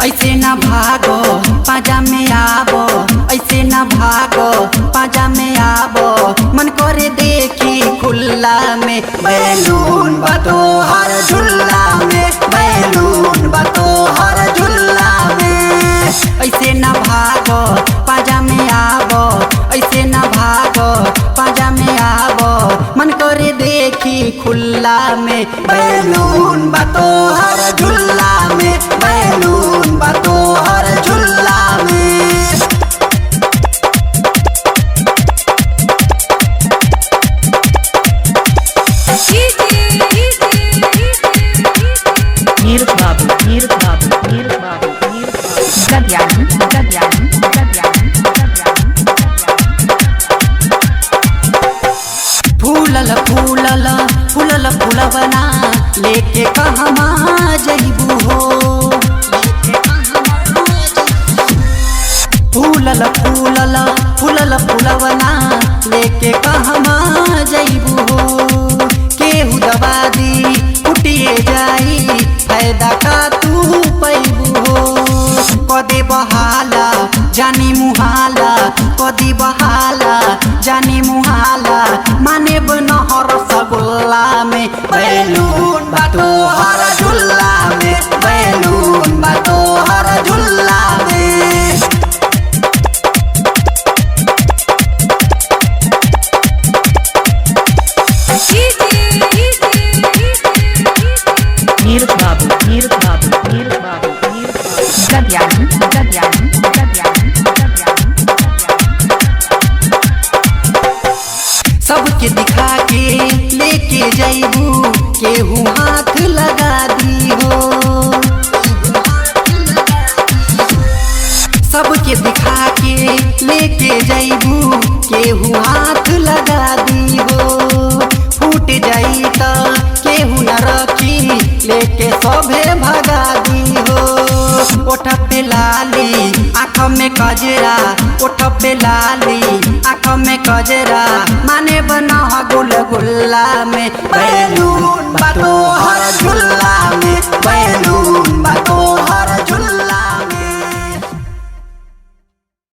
ऐसे न भागो पाजा में आबो, ऐसे न भागो पाजा में आबो, मन करे देखी खुल्ला में बैलून बतो हर झुल्ला में, बैलून बतो हर झुल्ला में। ऐसे न भागो पाजा में आबो, ऐसे न भागो पाजा में आबो, मन करे देखी खुल्ला में बैलून बतो हर झुल्ला में, बैलून बतो हर झुल्ला में। नीरज बाबू, नीरज बाबू, नीरज बाबू, नीरज फूलल फूलल फूलल फूलवना लेके कहमा जइबू हो, फूलल फूलल फूलल फूलवना लेके कहमा जइबू हो। केहू दबा दी फुटिए जाई फायदा का तू पैबू हो। कदे बहाला जानी मुहाला, कदी बहाला जानी मुहाला, माने बनहर सगुल्ला में बैलून बातो हर झुल्ला में, बैलून बातो हर झुल्ला में। नीरज बाबू, नीरज बाबू, नीरज बाबू, सबके दिखा के लेके जइबू, केहू हाथ लगा दी हो। सबके दिखा के लेके जइबू, केहू हाथ लगा दी हो। फूट जाई त केहू न रखी, लेके सभे भगा दी हो। ओठ पे लाली आँख में कजरा, ओठ पे लाली आँख में कजरा, माने बना गुल गुल्ला में बैलून बातो हर झुल्ला में, बैलून बातो हर झुल्ला।